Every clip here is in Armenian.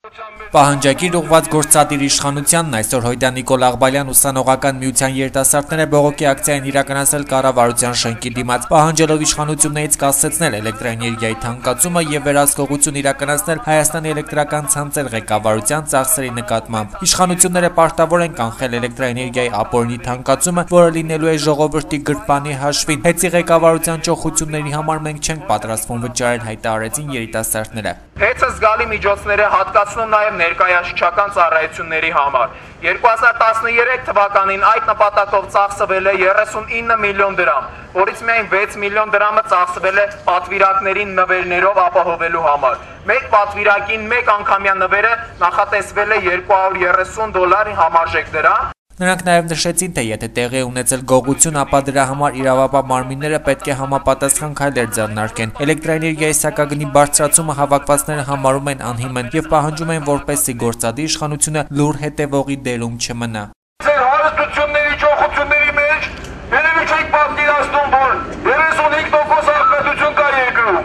Պահանջագիր ուղղված գործադիր իշխանությանն այսօր Հոյդա Նիկոլ Աղբալյան ուսանողական միության երիտասարդները բողոքի ակցիա են իրականացրել կառավարության շենքի դիմաց, պահանջելով իշխանություններից կասեցնել էլեկտրաէներգիայի թանկացումը եւ վերահսկողություն իրականացնել Հայաստանի էլեկտրական ցանցեր ղեկավարության ծախսերի նկատմամբ։ Իշխանությունները պարտավոր են կանխել էլեկտրաէներգիայի ապօրինի թանկացումը, որը լինելու է ժողովրդի գրպանի հաշվին։ Հեծի ղեկավարության ճոխությունների համար մենք չենք պատրաստվում վճարել, հայտարարեցին երիտասարդները։ Հեծը զգալի միջոցներ է հատկացնում նաև ներկայացուցչական ծառայությունների համար։ 2013 թվականին այդ նպատակով ծախսվել է 39 միլիոն դրամ, որից միայն 6 միլիոն դրամը ծախսվել է պատվիրակներին նվերներով ապահովելու համար։ Մեկ պատվիրակին մեկ անգամյա նվերը նախատեսվել է $230 համարժեք դրամ։ Նրանք նաև նշեցին, թե եթե տեղի է ունեցել գողություն, ապա դրա համար իրավապահ մարմինները պետք է համապատասխան քայլեր ձեռնարկեն։ Էլեկտրաէներգիայի սակագնի բարձրացումը հավաքվածները համարում են անհիմն եւ պահանջում են, որպեսզի գործադիր իշխանությունը լուր հետևողի դերում չմնա։ Ձեր հարստությունների ճոխությունների մեջ երևի չեք պատկերացնում, որ 35% աղքատություն կա երկրում։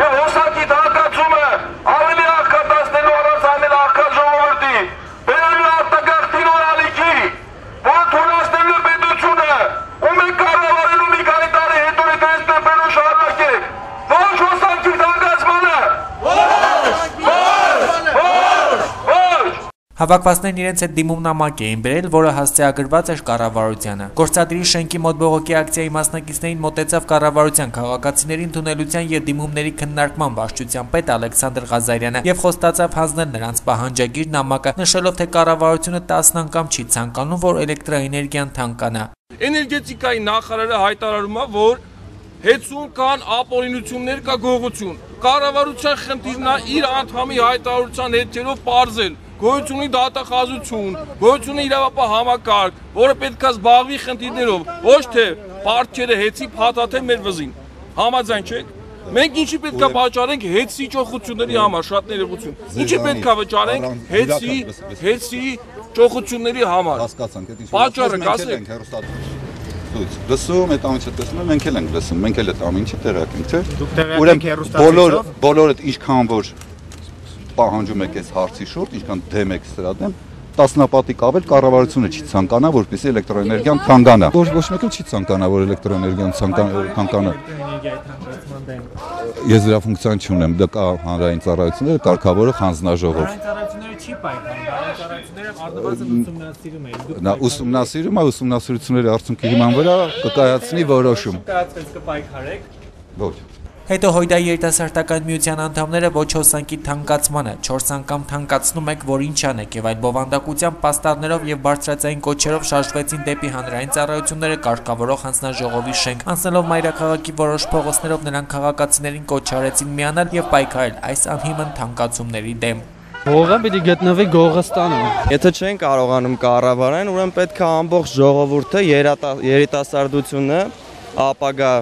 Եվ հոսակի թանկացումը ավելի աղքատացնելու առանց անել աղքատ ժողովրդի։ Բերելու արտագաղթին օրալիքի, որ թույլատնելու պետությունը, ու մենք կառավարելու մի քանի տարի հետո այդ տեպերով շարունակեք։ Ոչ հոսակի թանկացմանը։ Հավաքվածներն իրենց հետ դիմումնամակ էին բերել, որը հասցեագրված էր կառավարությանը։ Գործադիրի շենքի մոտ բողոքի ակցիայի մասնակիցներին մոտեցավ կառավարության քաղաքացիների ընդունելության եւ դիմումների քննարկման վարչության պետ Ալեքսանդր Ղազարյանը եւ խոստացավ հանձնել նրանց պահանջագիր նամակը, նշելով, թե կառավարությունը 10 անգամ չի ցանկանում, որ էլեկտրաէներգիան թանկանա։ Էներգետիկայի նախարարը հայտարարում է, որ հեծում կան ապօրինություններ, կա գողություն։ Կառավարության խնդիրն է իր անդամի հայտարարության հետքերով պարզել գոյություն ունի դատախազություն, գոյություն ունի իրավապահ համակարգ, որը պետք է զբաղվի խնդիրներով, ոչ թե պարտքերը հեծի փաթաթե մեր վզին։ Համաձայն չեք։ Մենք ինչի պետք է վճարենք հեծի ճոխությունների համար, շատ ներողություն։ Ինչի պետք է վճարենք հեծի ճոխությունների համար։ Վաճառը ասեք։ Լսում, այդ ամենը տեսնում եմ, մենք էլ ենք լսում, մենք էլ այդ ամենը տեղյակ ենք, չէ՞։ Ուրեմն բոլորը ինչքան որ պահանջում եք այս հարցի շուրջ, ինչքան դեմ եք սրա դեմ, տասնապատիկ ավել կառավարությունը չի ցանկանա, որպեսզի էլեկտրոէներգիան թանկանա։ Ոչ մեկը չի ցանկանա, որ էլեկտրոէներգիան թանկանա։ Ես դրա ֆունկցիան չունեմ, դա կա հանրային ծառայությունները, կարգավորող հանձնաժողով։ Ծառայությունները չի պայքարում, ծառայությունները արդյունավետ ուսումնասիրում են։ Նա ուսումնասիրում է, ուսումնասիրությունների արդյունքի հիման վրա կկայացնի որոշում։ Կայացվեց կպայքարեք։ Ոչ։ Հետո Հոյդա երիտասարդական միության անդամները ոչ հոսանքի թանկացմանը 4 անգամ թանկացնում եք, որ ինչ անեք եւ այլ բովանդակության պաստառներով եւ բարձրացային կոչերով շարժվեցին դեպի հանրային ծառայությունները կարգավորող հանձնաժողովի շենք։ Անցնելով մայրաքաղաքի որոշ փողոցներով նրանք քաղաքացիներին կոչ արեցին միանալ եւ պայքարել այս անհիմն թանկացումների դեմ։ Հողը պիտի գտնվի Գողստանում։ Եթե չեն կարողանում կառավարեն, ուրեմն պետք է ամբողջ ժողովուրդը, երիտասարդությունը, ապագա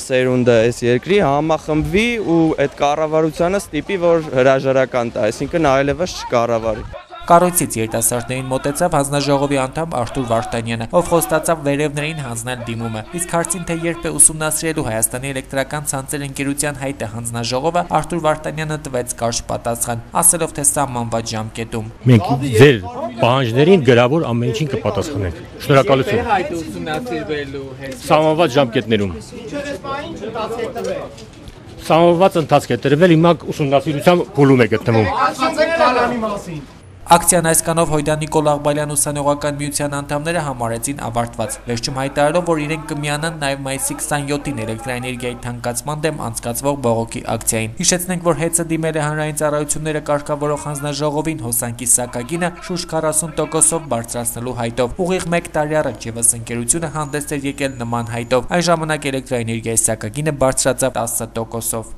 սերունդը այս երկրի համախմբվի ու այդ կառավարությանը ստիպի, որ հրաժարական տա, այսինքն այլևս չկառավարի։ Կառույցից երիտասարդներին մոտեցավ հանձնաժողովի անդամ Արթուր Վարդանյանը, ով խոստացավ վերևներին հանձնել դիմումը։ Իսկ հարցին, թե երբ է ուսումնասիրելու Հայաստանի էլեկտրական ցանցեր ընկերության հայտը հանձնաժողովը, Արթուր Վարդանյանը տվեց կարճ պատասխան, ասելով, թե սահմանված ժամկետում։ Մենք ձեր պահանջներին գրավոր ամեն ինչին կպատասխանենք։ Շնորհակալություն։ Հայտը ուսումնասիրվելու հետ Սահմանված ժամկետներում։ Սահմանված ընթացք է տրվել, հիմա ուսումնասիրության փուլում է գտնվում։ ասացեք քալանի մասին։ Ակցիան այս կանով Հոյդա Նիկոլ Աղբալյան ուսանողական միության անդամները համարեցին ավարտված, վերջում հայտարարելով, որ իրենք կմիանան նաև մայիսի 27-ին էլեկտրաէներգիայի թանկացման դեմ անցկացվող բողոքի ակցիային։ Հիշեցնենք, որ հեծը դիմել է հանրային ծառայությունները կարգավորող հանձնաժողովին հոսանքի սակագինը շուրջ 40%-ով բարձրացնելու հայտով։ Ուղիղ 1 տարի առաջ եւս ընկերությունը հանդես էր եկել նման հայտով։ Այն ժամանակ էլեկտրաէներգիայի սակագինը բարձրացավ 10%-ով։